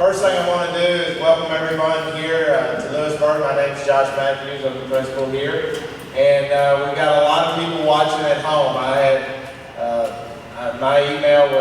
First thing I want to do is welcome everyone here to Lewisburg. My name is Josh Matthews. I'm the principal here. And we've got a lot of people watching at home. I had, my email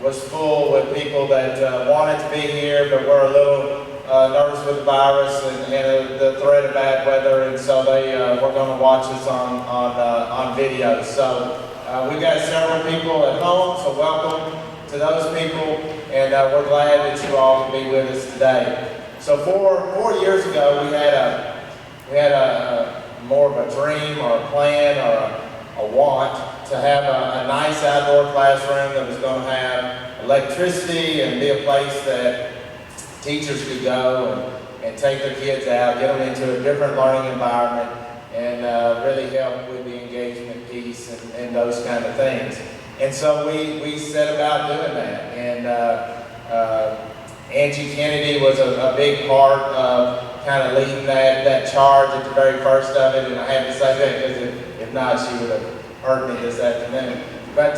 was full with people that wanted to be here, but were a little nervous with the virus and the threat of bad weather, and so they were going to watch us on video. So we've got several people at home, so welcome to those people, and we're glad that you all can be with us today. So four years ago, we had a more of a dream or a plan or a want to have a nice outdoor classroom that was going to have electricity and be a place that teachers could go and take their kids out, get them into a different learning environment, and really help with the engagement piece and those kind of things. And so we set about doing that. And Angie Kennedy was a big part of kind of leading that charge at the very first of it. And I had to say that because if not, she would have heard me this afternoon. But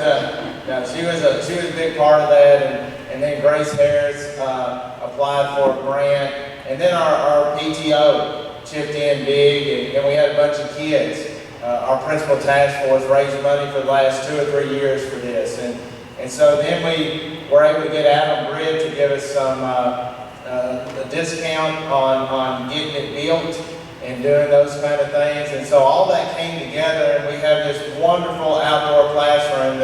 no, she was a big part of that. And then Grace Harris applied for a grant. And then our PTO chipped in big, and we had a bunch of kids. Our principal task force raised money for the last 2 or 3 years for this. And so then we were able to get Adam Britt to give us some a discount on getting it built and doing those kind of things. And so all that came together, and we have this wonderful outdoor classroom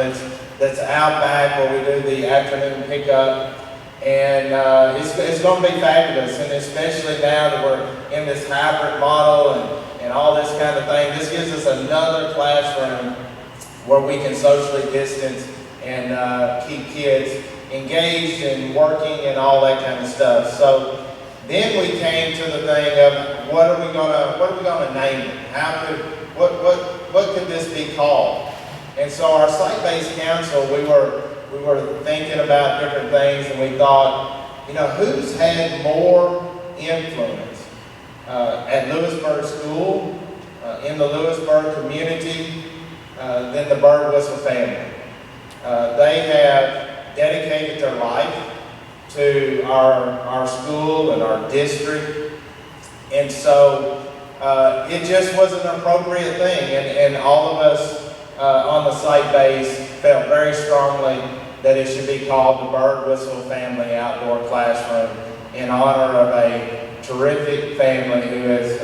that's out back where we do the afternoon pickup. And it's going to be fabulous, and especially now that we're in this hybrid model and all this kind of thing. This gives us another classroom where we can socially distance and keep kids engaged and working and all that kind of stuff. So then we came to the thing of what are we gonna name it? What could this be called? And so our site-based council, we were thinking about different things, and we thought, you know, who's had more influence at Lewisburg School, in the Lewisburg community, than the Birdwhistell family. They have dedicated their life to our school and our district, and so it just was an appropriate thing, and all of us on the site base felt very strongly that it should be called the Birdwhistell Family Outdoor Classroom in honor of a terrific family who has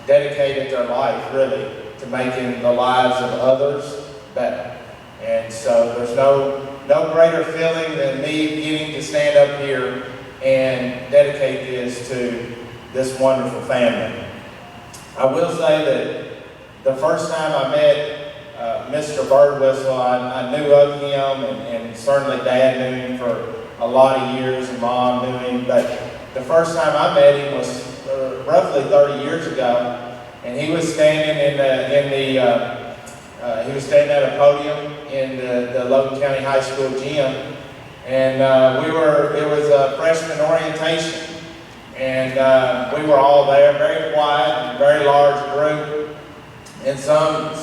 dedicated their life really to making the lives of others better. And so there's no greater feeling than me getting to stand up here and dedicate this to this wonderful family. I will say that the first time I met Mr. Birdwhistell, I knew of him, and certainly Dad knew him for a lot of years, and Mom knew him, but the first time I met him was roughly 30 years ago, and he was standing he was standing at a podium in the Logan County High School gym, and it was a freshman orientation, and we were all there, very quiet and very large group, and some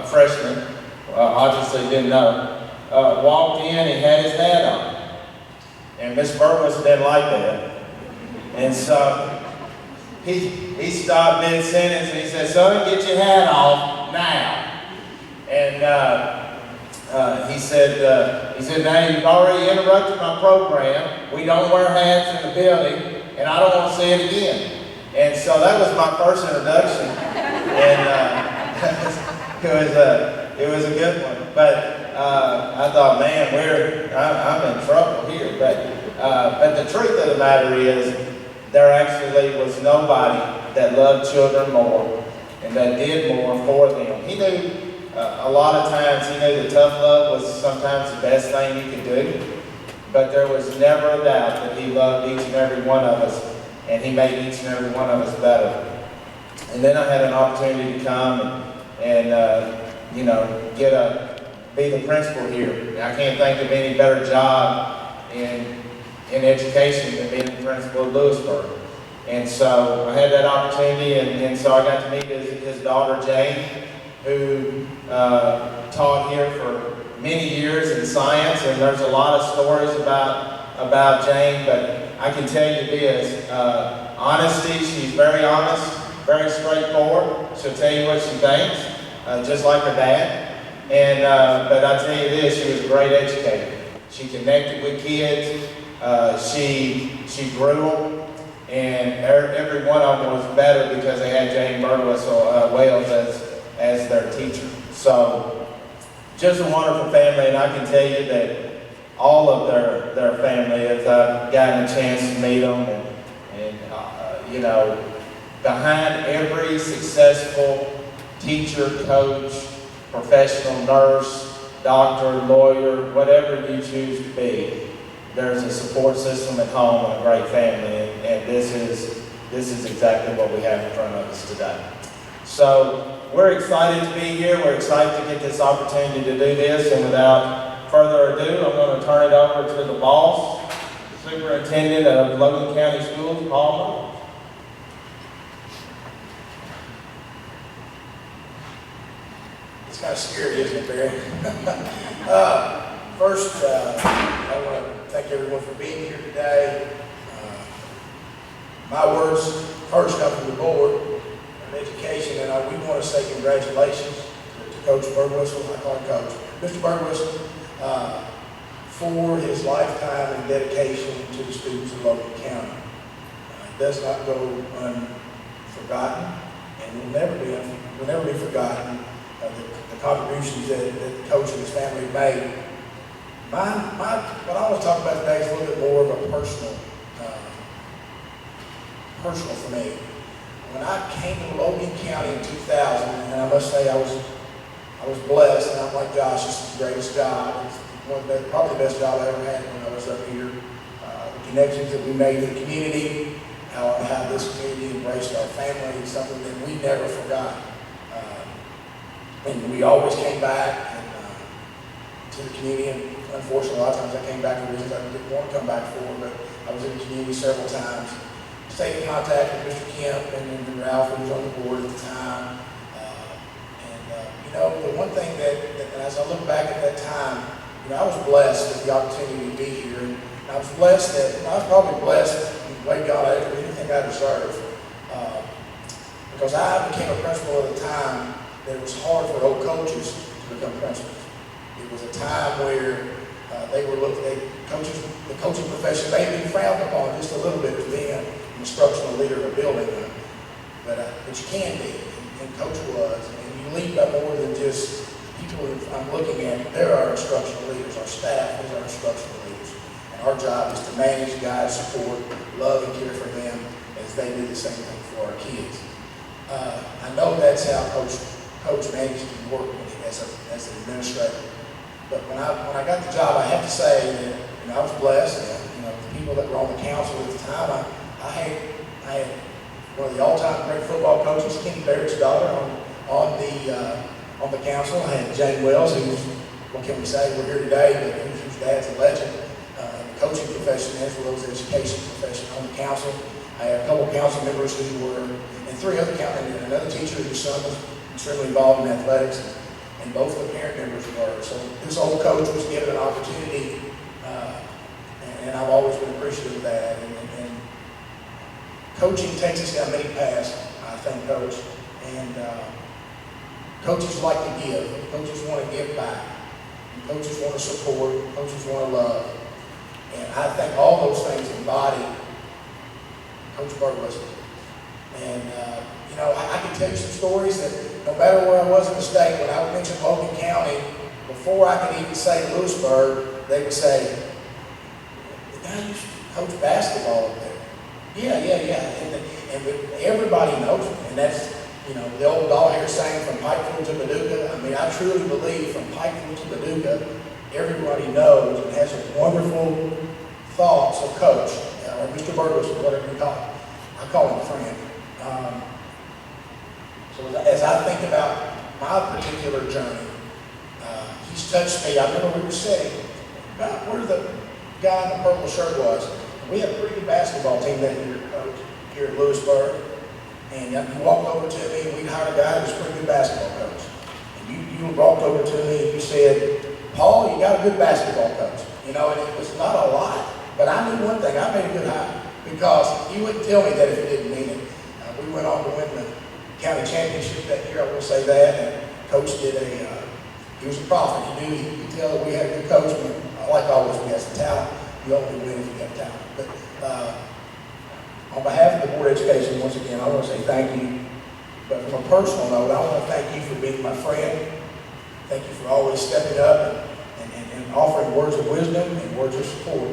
freshmen obviously didn't know, walked in and had his hat on, and Miss Birdwhistell didn't like that. And so he stopped mid-sentence and he said, "Son, get your hat off now." And he said, "Now you've already interrupted my program. We don't wear hats in the building, and I don't want to see it again." And so that was my first introduction, and it was a good one. But I thought, man, I'm in trouble here. But the truth of the matter is, there actually was nobody that loved children more and that did more for them. He knew a lot of times, he knew that tough love was sometimes the best thing he could do, but there was never a doubt that he loved each and every one of us, and he made each and every one of us better. And then I had an opportunity to come and you know, be the principal here. I can't think of any better job in education than being the principal of Lewisburg. And so I had that opportunity, and so I got to meet his daughter Jane, who taught here for many years in science, and there's a lot of stories about about Jane, but I can tell you this, honesty, she's very honest, very straightforward. She'll tell you what she thinks, just like her dad. And, but I tell you this, she was a great educator. She connected with kids, she grew them, and every one of them was better because they had Jane Birdwhistell Wales as their teacher. So, just a wonderful family, and I can tell you that all of their family, as I've gotten a chance to meet them, and you know, behind every successful teacher, coach, professional nurse, doctor, lawyer, whatever you choose to be, there's a support system at home and a great family, and this is exactly what we have in front of us today. So we're excited to be here. We're excited to get this opportunity to do this, and without further ado, I'm going to turn it over to the boss, the superintendent of Logan County Schools, Paul Mullins. It's kind of scary, isn't it, Barry? First, I want to thank everyone for being here today. My words first come from the board on education, and we want to say congratulations to Coach Birdwhistell. I call him Coach. Mr. Birdwhistell, for his lifetime and dedication to the students of Logan County. It does not go unforgotten, and will never be forgotten. The contributions that the coach and his family made. What I want to talk about today is a little bit more of a personal for me. When I came to Logan County in 2000, and I must say I was blessed, and I'm like, gosh, this is the greatest job. It's probably the best job I ever had when I was up here. The connections that we made in the community, how this community embraced our family, is something that we never forgot. And we always came back to the community, and unfortunately, a lot of times I came back for reasons I didn't want to come back for, but I was in the community several times. Stayed in contact with Mr. Kemp and Ralph, who was on the board at the time. You know, the one thing that as I look back at that time, you know, I was blessed with the opportunity to be here, and I was blessed I was probably blessed in the way God I ever anything I deserved, because I became a principal at a time that it was hard for old coaches to become principals. It was a time where the coaching profession may have been frowned upon just a little bit as being an instructional leader of a building, but you can be, and Coach was, and you lead by more than just people I'm looking at. They're our instructional leaders. Our staff is our instructional leaders, and our job is to manage, guide, support, love, and care for them as they do the same thing for our kids. I know that's how Coach managed to work as an administrator. But when I got the job, I have to say that, you know, I was blessed. And, you know, the people that were on the council at the time, I had one of the all-time great football coaches, Kenny Barrett's daughter, on the council. I had Jane Wells, who's, what can we say, we're here today, but whose dad's a legend in the coaching profession as well as the education profession on the council. I had a couple of council members who were, and three other council, and another teacher whose son was extremely involved in athletics, and both the parent members were. So this old coach was given an opportunity, and I've always been appreciative of that. And coaching takes us down many paths, I think, Coach. And coaches like to give. Coaches want to give back. And coaches want to support. Coaches want to love. And I think all those things embody Coach Birdwhistell. And you know, I can tell you some stories that no matter where I was in the state, when I would mention Logan County, before I could even say Lewisburg, they would say, "The guy used to coach basketball up there." Yeah. And everybody knows it. And that's, you know, the old doll hair saying from Pikeville to Paducah. I mean, I truly believe from Pikeville to Paducah, everybody knows and has a wonderful thoughts of Coach, or Mr. Birdwhistell, whatever you call him. I call him a friend. So as I think about my particular journey, he's touched me. I remember we were sitting about where the guy in the purple shirt was. We had a pretty good basketball team that year, Coach, here at Lewisburg. And you walked over to me, and we'd hired a guy who was a pretty good basketball coach. And you walked over to me and you said, "Paul, you got a good basketball coach." You know, and it was not a lot. But I knew one thing, I made a good hire, because you wouldn't tell me that if you didn't mean it. We went on to win the county championship that year, I will say that, and Coach did he was a prophet. He could tell that we had a good coach, but like always, we had some talent. You only win if you have talent. But on behalf of the Board of Education, once again, I want to say thank you. But from a personal note, I want to thank you for being my friend. Thank you for always stepping up and offering words of wisdom and words of support.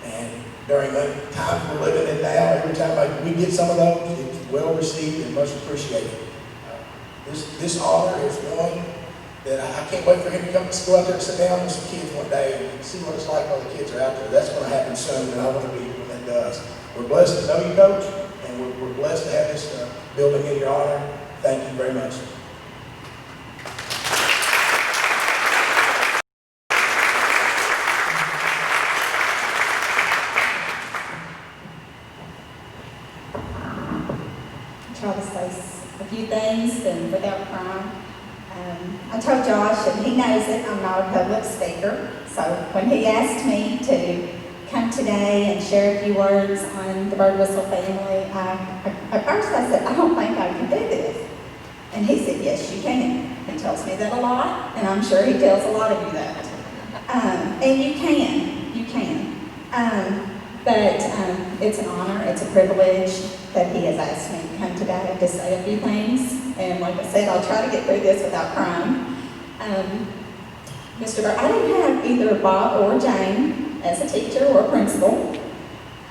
And during the times we're living in now, every time we get some of those, it's well received and much appreciated. This honor is one that I can't wait for him to go out there and sit down with some kids one day and see what it's like while the kids are out there. That's going to happen soon, and I want to be here when that does. We're blessed to know you, Coach, and we're blessed to have this building in your honor. Thank you very much. Try to say a few things and without crying. I told Josh, and he knows it, I'm not a public speaker. So when he asked me to come today and share a few words on the Birdwhistell family, at first I said, I don't think I can do this. And he said, yes, you can. He tells me that a lot, and I'm sure he tells a lot of you that. And you can. But it's an honor, it's a privilege that he has asked me to come today to say a few things. And like I said, I'll try to get through this without crying. Mr. Bird, I didn't have either Bob or Jane as a teacher or a principal,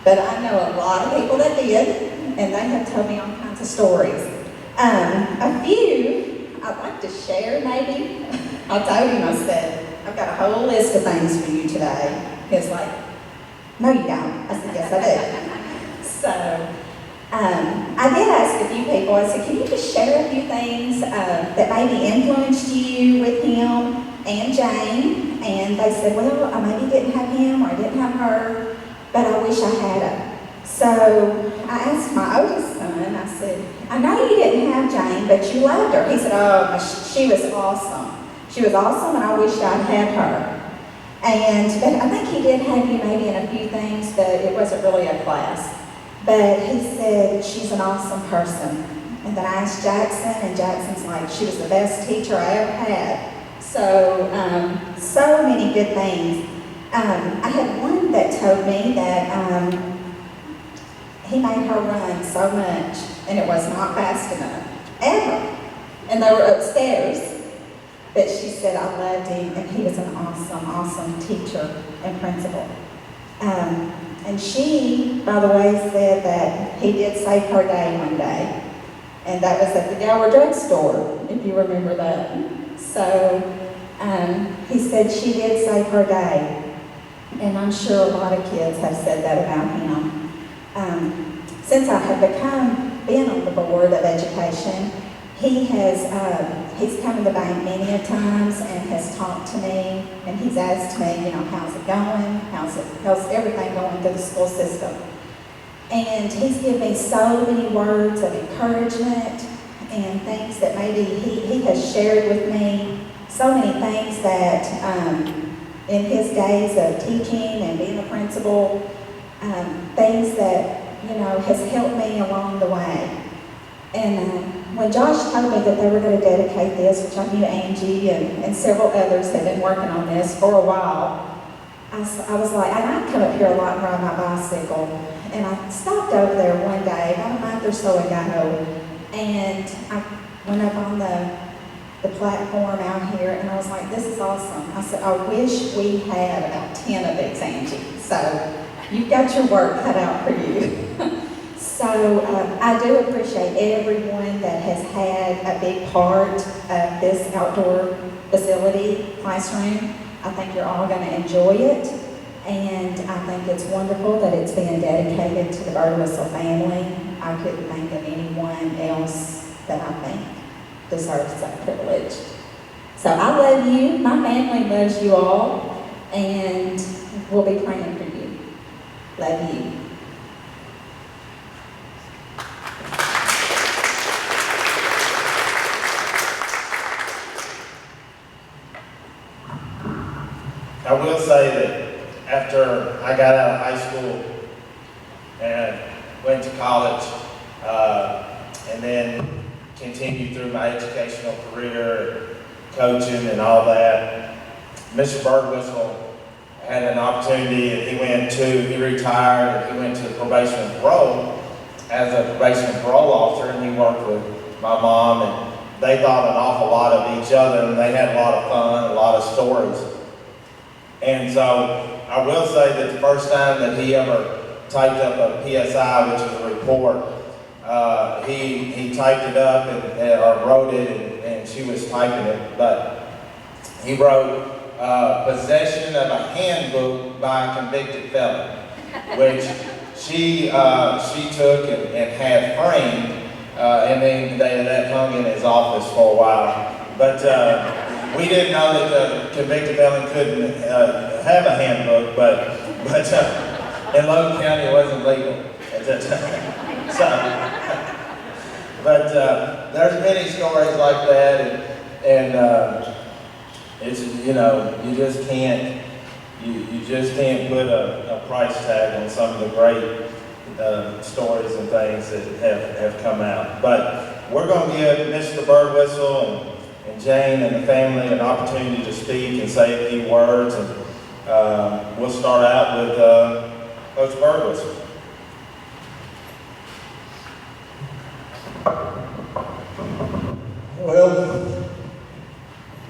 but I know a lot of people that did, and they have told me all kinds of stories. A few I'd like to share maybe. I told him, I said, I've got a whole list of things for you today. He was like, no you don't. I said, yes I do. So, I did ask a few people, I said, can you just share a few things that maybe influenced you with him and Jane? And they said, well, I maybe didn't have him or I didn't have her, but I wish I had her. So I asked my oldest son, I said, I know you didn't have Jane, but you loved her. He said, oh, she was awesome. She was awesome and I wish I'd had her. But I think he did have you maybe in a few things, but it wasn't really a class. But he said, she's an awesome person. And then I asked Jackson, and Jackson's like, she was the best teacher I ever had. So, so many good things. I had one that told me that he made her run so much, and it was not fast enough, ever. And they were upstairs. But she said, I loved him, and he was an awesome, awesome teacher and principal. And she, by the way, said that he did save her day one day. And that was at the Gower drugstore, if you remember that. So he said she did save her day. And I'm sure a lot of kids have said that about him. Since I have been on the Board of Education, he's come to the bank many a times and has talked to me, and he's asked me, how's it going? How's everything going through the school system? And he's given me so many words of encouragement and things that maybe he has shared with me, so many things that in his days of teaching and being a principal, things that, has helped me along the way. And when Josh told me that they were going to dedicate this, which I knew Angie and several others had been working on this for a while, I was like, and I'd come up here a lot and ride my bicycle. And I stopped over there one day, about a month or so ago, and I went up on the platform out here, and I was like, this is awesome. I said, I wish we had about 10 of these, Angie. So you've got your work cut out for you. So I do appreciate everyone that has had a big part of this outdoor facility classroom. I think you're all going to enjoy it, and I think it's wonderful that it's being dedicated to the Birdwhistell family. I couldn't think of anyone else that I think deserves that privilege. So I love you, my family loves you all, and we'll be praying for you. Love you. I will say that after I got out of high school and went to college, and then continued through my educational career, coaching and all that, Mr. Birdwhistell had an opportunity, and he retired, and he went to probation and parole as a probation and parole officer, and he worked with my mom, and they thought an awful lot of each other, and they had a lot of fun, a lot of stories. And so I will say that the first time that he ever typed up a PSI, which is a report, he typed it up or wrote it, and she was typing it, but he wrote possession of a handbook by a convicted felon, which she took and had framed, and then that hung in his office for a while. But we didn't know that the convicted felon couldn't have a handbook, but in Logan County it wasn't legal at that time. So, but there's many stories like that, and it's, you know, you just can't put a price tag on some of the great stories and things that have come out. But we're going to give Mr. Birdwhistell and Jane and the family an opportunity to speak and say a few words, and we'll start out with Coach Birdwhistell. Well,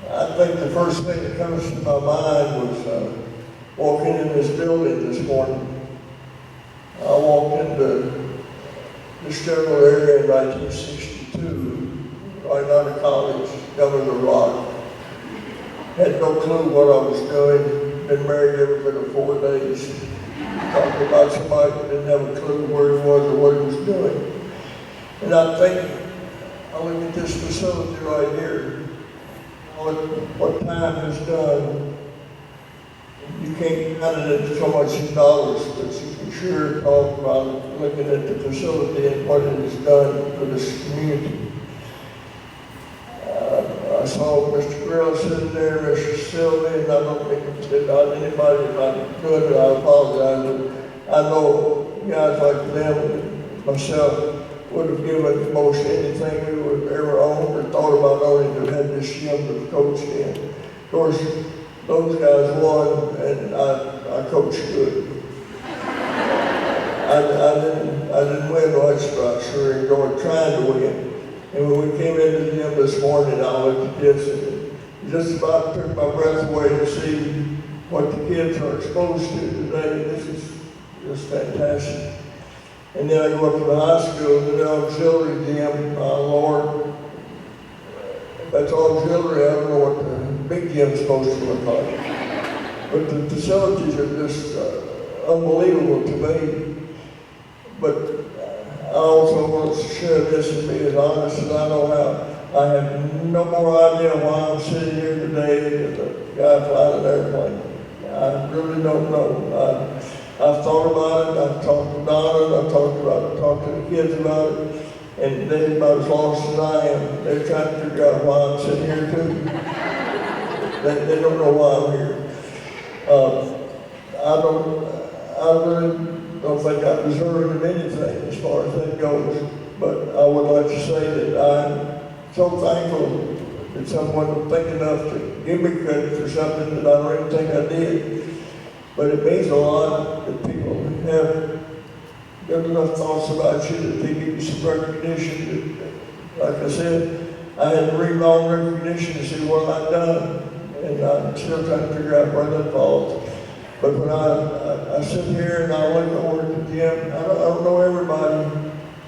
I think the first thing that comes to my mind was walking in this building this morning. I walked into this general area in 1962, right out of college, Governor Rock. Had no clue what I was doing. Been married every bit of 4 days. Talking about somebody that didn't have a clue where he was or what he was doing. And I'm thinking, I look at this facility right here, what time has done. You can't count it so much in dollars, but you can sure talk about looking at the facility and what it has done for this community. I saw Mr. Grill sitting there, Mr. Sylvie, and I don't think it's not anybody about good, I apologize, but I know guys like them, myself, would have given most anything we would have ever owned or thought about owning to have had this gym to coach in. Of course, those guys won, and I coached good. I didn't win much, but I sure enjoyed trying to win. And when we came into the gym this morning, I looked at this and just about took my breath away to see what the kids are exposed to today. This is just fantastic. And then I go up to the high school, to the auxiliary gym, Lord, if that's auxiliary, I don't know what the big gym's supposed to look like. But the facilities are just unbelievable to me. But I also want to share this and be as honest as I know how. I have no more idea why I'm sitting here today than the guy flying an airplane. I really don't know. I've thought about it, I've talked to Donna, I've talked to the kids about it, and they're about as lost as I am. They're trying to figure out why I'm sitting here too. They don't know why I'm here. I really don't think I'm deserving of anything as far as that goes, but I would like to say that I'm so thankful that someone would think enough to give me credit for something that I don't even think I did. But it means a lot that people have good enough thoughts about you that they give you some recognition. Like I said, I had to read long recognition to see what I've done, and I'm still trying to figure out where that falls. But when I sit here and I look over at the gym, I don't know everybody,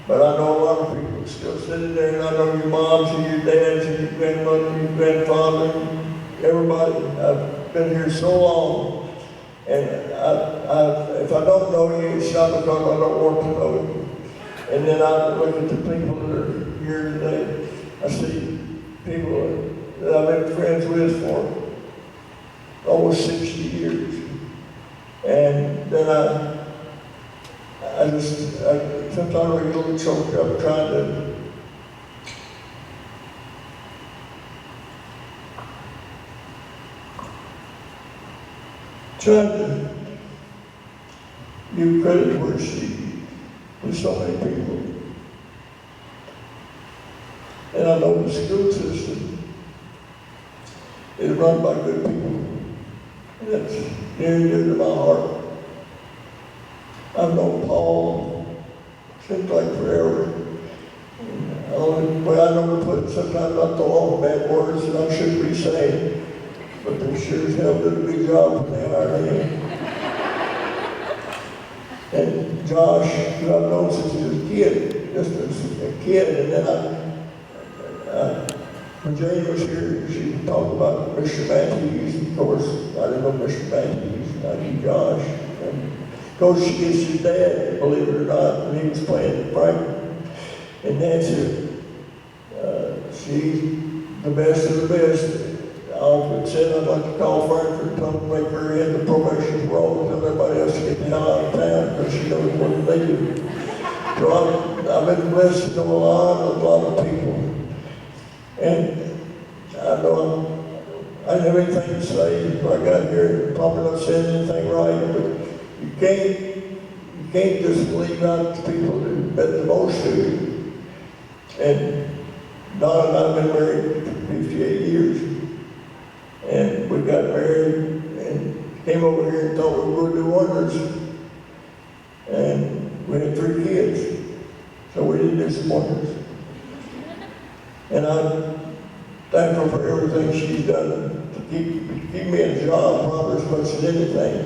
but I know a lot of people still sitting there, and I know your moms and your dads and your grandmother and your grandfather, everybody. I've been here so long. And if I don't know you, it's not because I don't want to know you. And then I look at the people that are here today. I see people that I've been friends with for almost 60 years. And then I sometimes I get a little choked up trying to give credit where it's due to so many people. And I know the school system is run by good people. And that's near and dear to my heart. I've known Paul, seems like forever. And the only way I know to put it, sometimes I throw all bad words that I shouldn't be saying, but they sure as hell did a good job when they hired him. And Josh, who I've known since he was a kid, just as a kid, and then when Jane was here, she talked about Mr. Matthews. Of course, I didn't know Mr. Matthews. I knew Josh. And of course, she gets his dad, believe it or not, when he was playing at Franklin. And Nancy, she's the best of the best. I often said I'd like to call Frankfurt and tell them to make her in the probation role and tell everybody else to get the hell out of town because she knows more than they do. So I've been blessed to know a lot of people. And I know I didn't have anything to say when I got here, probably not saying anything right, but you can't just leave out the people that meant the most to you. And Don and I have been married for 58 years. And we got married and came over here and thought we were going to do wonders. And we had 3 kids, so we did do some wonders. And I'm thankful for everything she's done to keep me in a job, probably as much as anything.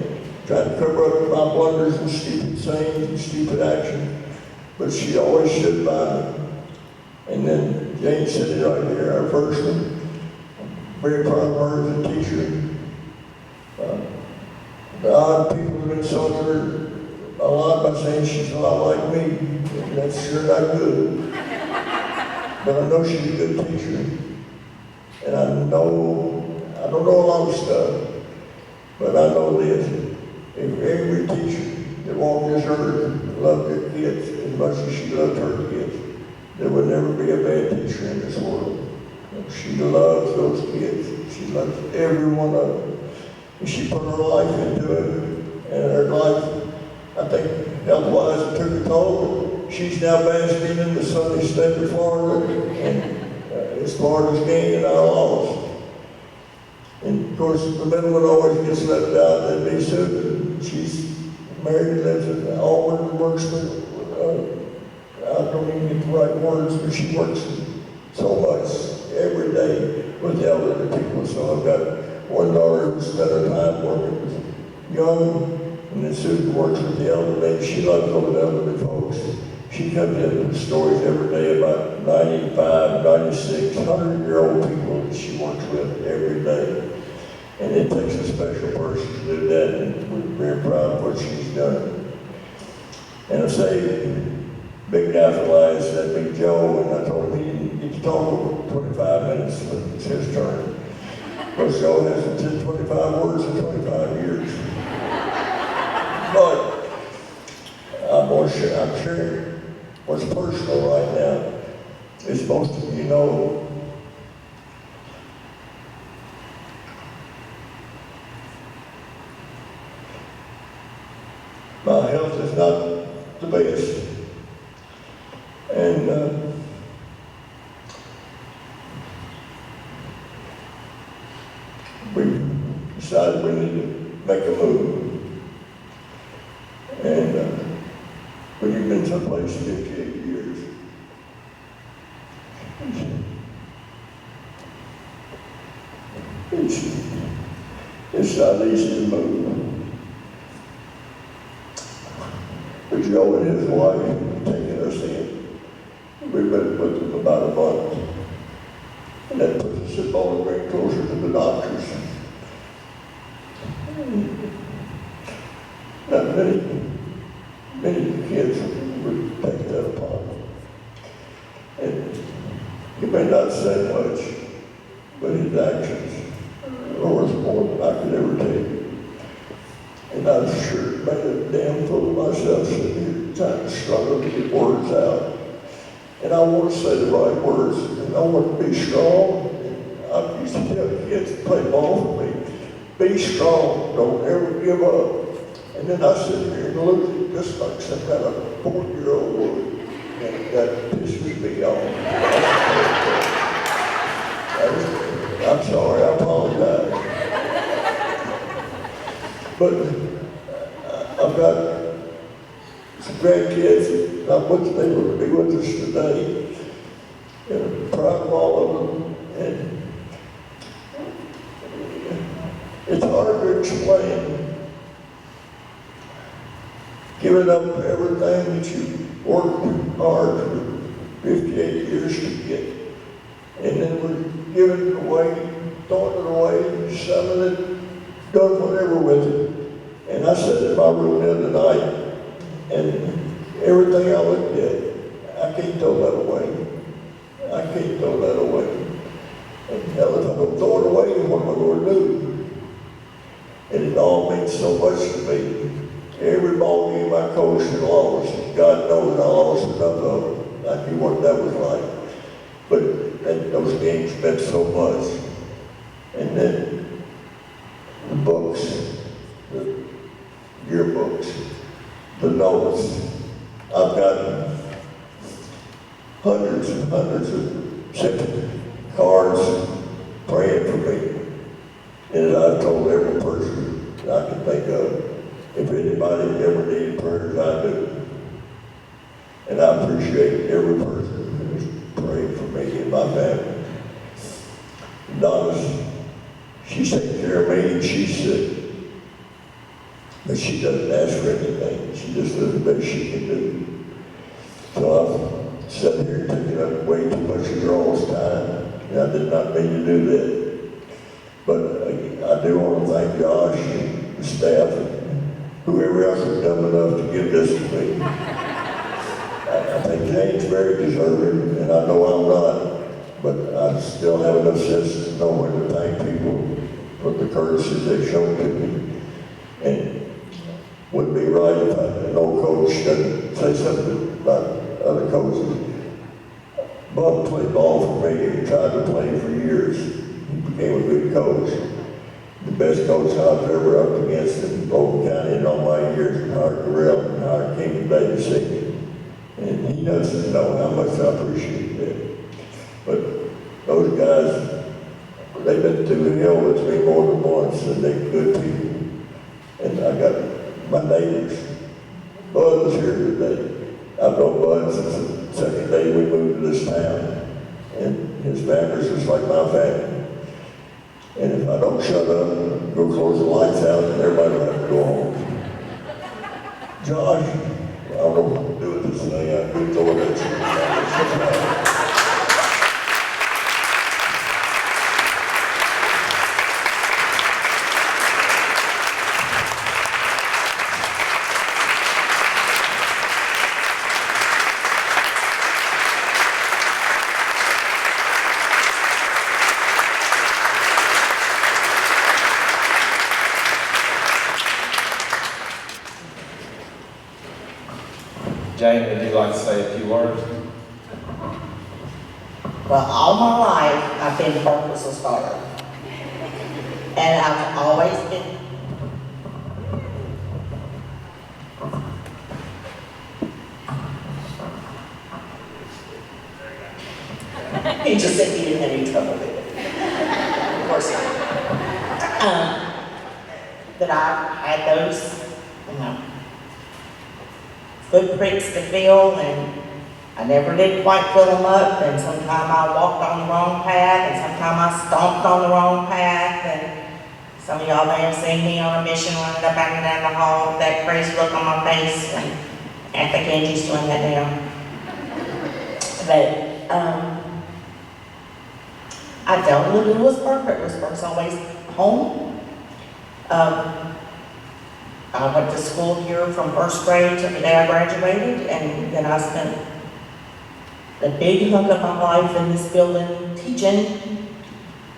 Trying to cover up my blunders and stupid sayings and stupid action. But she always stood by me. And then Jane said it right here, our first one. Very proud of her as a teacher. The odd people have insulted her a lot by saying she's a lot like me. And that's sure not good. But I know she's a good teacher. And I don't know a lot of stuff, but I know this. If every teacher that walked this earth loved their kids as much as she loved her kids, there would never be a bad teacher in this world. She loves those kids. She loves every one of them. And she put her life into it. And her life, I think, health-wise, it took a toll. She's now basking in the sunny state of Florida. And as Florida's gained, I lost. And of course, the middle one always gets left out. That'd be Susan. She's married and lives in Auburn and works with, I don't even get the right words, but she works so much every day with the elderly people. So I've got one daughter who spent her time working with young, and then Susan works with the elderly. She loves those elderly folks. She comes in with stories every day about 95, 96, 100-year-old people that she works with every day. And it takes a special person to do that, and we're very proud of what she's done. And I say, big guy for last, that big Joe, and I told him he didn't get to talk over 25 minutes when it's his turn. Because Joe hasn't said 25 words in 25 years. But I'm sharing what's personal right now. As most of you know, my health is not the best. And we decided we need to make a move. And we've been someplace 58 years. It's not easy to move. But Joe and his wife have taken us in. We've been with them about a month. And that puts us at Bowling Green closer to the doctors. Not many kids would take that upon. And he may not say much, but his actions are worth more than I could ever take. And I was sure made a damn fool of myself sitting here trying to struggle to get words out. And I want to say the right words, and I want to be strong. And I used to tell kids to play ball for me, be strong, don't ever give up. And then I sit here and lose it just like some kind of 40-year-old would. And that pisses me off. I'm sorry, I apologize. But I've got some grandkids, and I wish they would be with us today. And I'm proud of all of them. And it's hard to explain giving up everything that you worked hard for 58 years to get. And then we're giving it away, throwing it away, selling it, done whatever with it. And I sat in my room the other night, and everything I looked at, I can't throw that away. I can't throw that away. And hell, if I don't throw it away, what am I going to do? And it all means so much to me. Every ball game I coached and lost, God knows I lost enough of them. I knew what that was like. But those games meant so much. And then the books, the yearbooks, the notes. I've gotten hundreds and hundreds of simple cards praying for me. And I've told every person that I can think of, if anybody ever needed prayers, I do. And I appreciate every person who's prayed for me and my family. Donna's, she's taking care of me and she's sick. But she doesn't ask for anything. She just does the best she can do. So I've sat here taking up way too much of your all's time. And I did not mean to do that. But I do want to thank Josh and the staff and whoever else was dumb enough to give this to me. I think Jane's very deserving, and I know I'm not, but I still have enough sense to know when to thank people for the courtesy they've shown to me. And wouldn't be right if an old coach doesn't say something about other coaches. Bob played ball for me and tried to play for years. He became a good coach. The best coach I've ever up against in Bolton County in all my years, and Howard Correll and Howard King and David Singh. And he doesn't know how much I appreciate that. But those guys, they've been through hell with me more than once, and they're good people. And I got my neighbors. Bud was here today. I've known Bud since the second day we moved to this town. And his family's just like my family. And if I don't shut up, go close the lights out, and everybody will have to go home. Josh, I don't know what to do with this thing. I've been throwing that shit. Jane, would you like to say a few words? Well, all my life, I've been a Birdwhistell starter. And I've always been... He just said he didn't have any trouble with it. Of course not. But I've had those, footprints to fill, and I never did quite fill them up, and sometimes I walked on the wrong path, and sometimes I stomped on the wrong path, and some of y'all may have seen me on a mission running up and down the hall with that crazy look on my face, and I think Angie's doing that now. But, I don't live in Lewisburg, but Lewisburg's always home. I went to school here from first grade to the day I graduated, and then I spent a big hunk of my life in this building teaching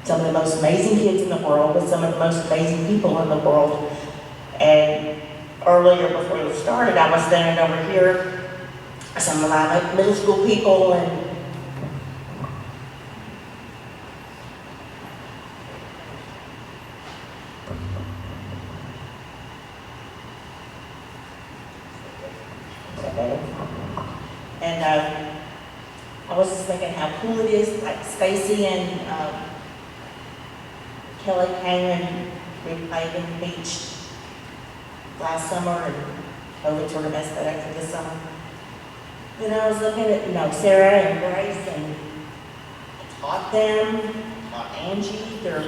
some of the most amazing kids in the world with some of the most amazing people in the world. And earlier, before we started, I was standing over here, some of my middle school people, and And I was just thinking how cool it is, like Stacy and Kelly came and we played in the beach last summer, and COVID sort of messed that up for this summer. Then I was looking at, Sarah and Grace, and I taught them, taught Angie. They're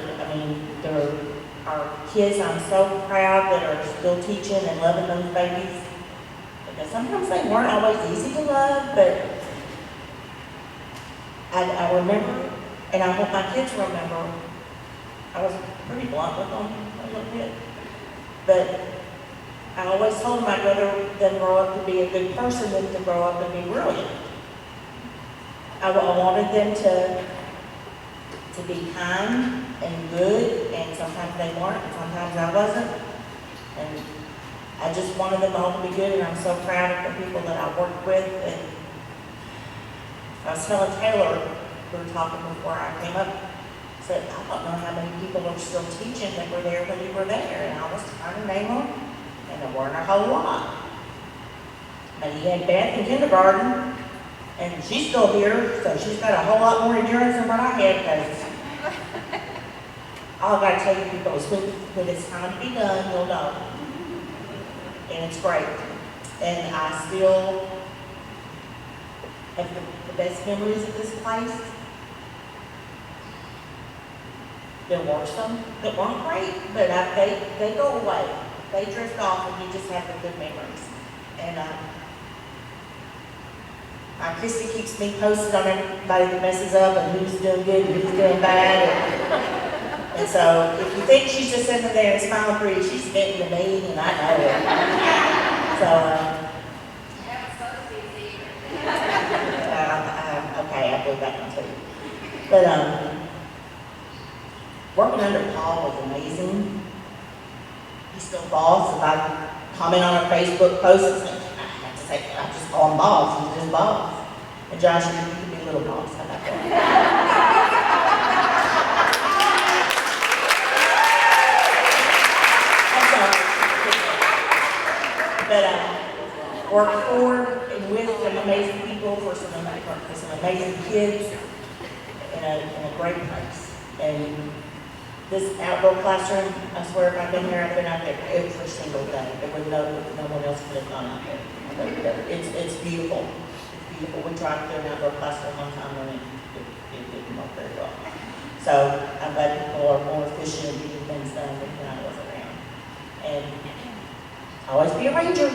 our kids. I'm so proud that are still teaching and loving those babies. Because sometimes they weren't always easy to love, but I remember, and I hope my kids remember, I was pretty blunt with them a little bit. But I always told them I'd rather them grow up to be a good person than to grow up and be brilliant. I wanted them to be kind and good, and sometimes they weren't, and sometimes I wasn't. And I just wanted them all to be good, and I'm so proud of the people that I worked with. And I was telling Taylor, we were talking before I came up, said, I don't know how many people are still teaching that were there when you were there, and I was trying to name them, and there weren't a whole lot. And you had Beth in kindergarten, and she's still here, so she's got a whole lot more endurance than what I had, because all I gotta tell you people is when it's time to be done, you'll know. And it's great. And I still have the best memories of this place. There were some that weren't great, but they go away. They drift off, and you just have the good memories. And Christy keeps me posted on everybody that messes up and who's doing good and who's doing bad. And so if you think she's just sitting there and smiling pretty, she's spitting to me, and I know it. So, okay, I believe that one too. But working under Paul was amazing. He's still boss. If I comment on a Facebook post, it's like, I just call him boss. He's just boss. And Josh, you can be a little boss. How about that? But worked for and with some amazing people, for some amazing kids, in a great place. And this outdoor classroom, I swear, if I've been here, I've been out there every single day. There was no one else could have gone out there. It's beautiful. It's beautiful. We tried to do an outdoor classroom one time, and it didn't work very well. So I'm glad people are more efficient and getting things done when I was around. And always be a ranger.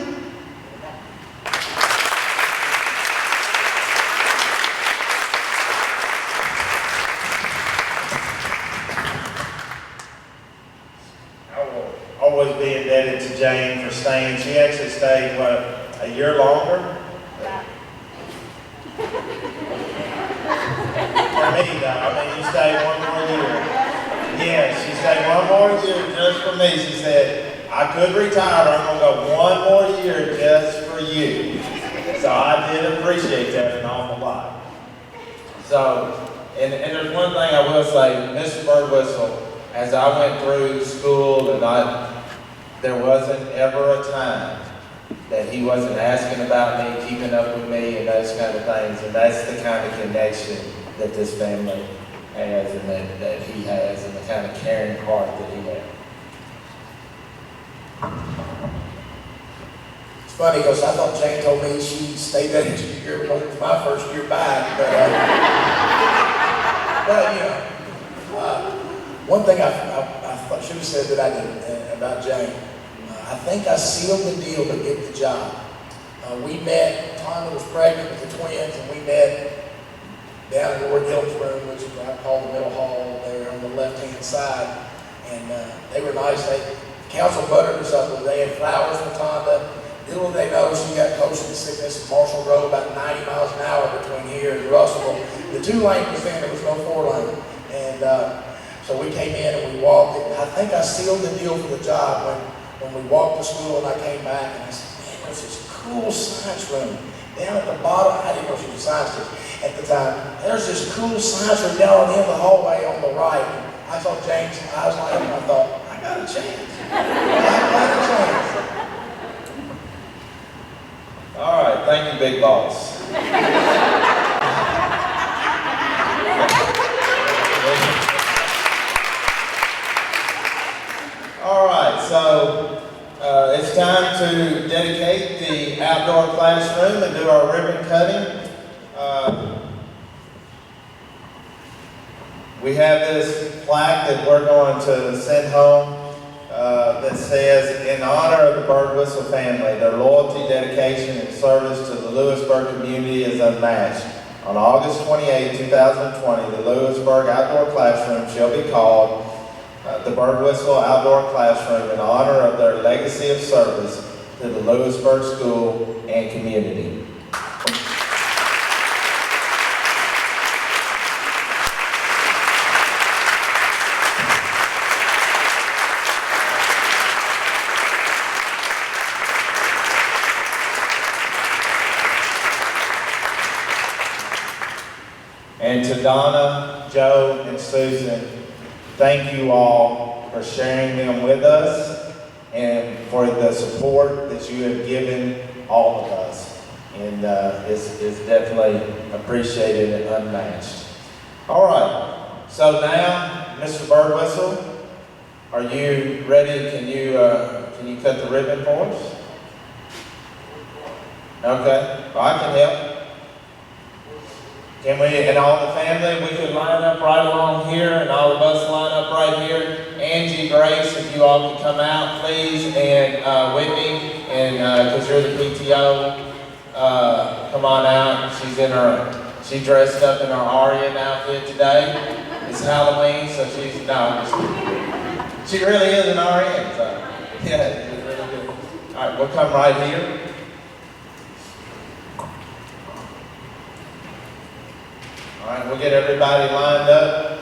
I will always be indebted to Jane for staying. She actually stayed, what, a year longer? For me, though, you stayed one more year. Yeah, she stayed one more year just for me. She said, I could retire, but I'm going to go one more year just for you. So I did appreciate that an awful lot. So, and there's one thing I will say, Mr. Birdwhistell, as I went through school, and there wasn't ever a time that he wasn't asking about me, keeping up with me, and those kind of things. And that's the kind of connection that this family has, and that he has, and the kind of caring heart that he has. It's funny because I thought Jane told me she stayed that extra year because it was my first year back. But one thing I should have said that I didn't about Jane. I think I sealed the deal to get the job. We met, Tanya was pregnant with the twins, and we met down in Lord Hill's room, which is what I call the middle hall there on the left-hand side. And they were nice. Council buttered us up. They had flowers for Tonda. Little did they know she got motion sickness at Marshall Road, about 90 miles an hour between here and Russellville. The 2-lane was in, there was no 4-lane. And so we came in and we walked it. I think I sealed the deal for the job when we walked to school, and I came back and I said, man, there's this cool science room down at the bottom. I didn't know she was a science teacher at the time. There's this cool science room down on the end of the hallway on the right. I saw James' eyes light up, and I thought, I got a chance. I got a chance. All right, thank you, big boss. All right, so it's time to dedicate the outdoor classroom and do our ribbon cutting. We have this plaque that we're going to send home that says, in honor of the Birdwhistell family, their loyalty, dedication, and service to the Lewisburg community is unmatched. On August 28, 2020, the Lewisburg Outdoor Classroom shall be called the Birdwhistell Outdoor Classroom in honor of their legacy of service to the Lewisburg School and community. And to Donna, Joe, and Susan, thank you all for sharing them with us and for the support that you have given all of us. And it's definitely appreciated and unmatched. All right, so now, Mr. Birdwhistell, are you ready? Can you cut the ribbon for us? Okay, well, I can help. Can we, and all the family, we could line up right along here, and all of us line up right here. Angie, Grace, if you all can come out, please, and Whitney, and because you're the PTO, come on out. She dressed up in her Aryan outfit today. It's Halloween, so she really is an Aryan, so yeah, it's really good. All right, we'll come right here. All right, we'll get everybody lined up.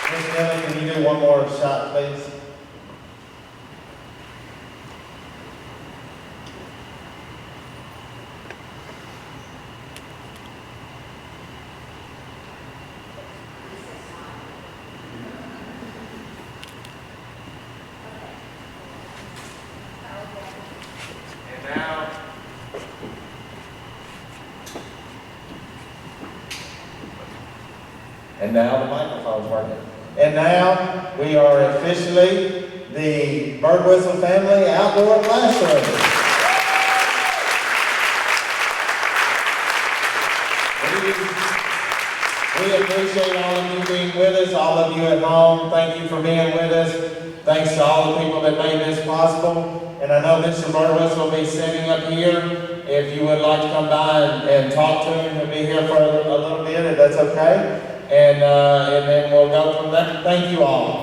Ms. Nelly, can you do one more shot, please? And now the microphone's working. And now we are officially the Birdwhistell Family Outdoor Classroom. We appreciate all of you being with us, all of you at home. Thank you for being with us. Thanks to all the people that made this possible. And I know Mr. Birdwhistell will be sitting up here. If you would like to come by and talk to him, he'll be here for a little bit, if that's okay. And then we'll go from there. Thank you all.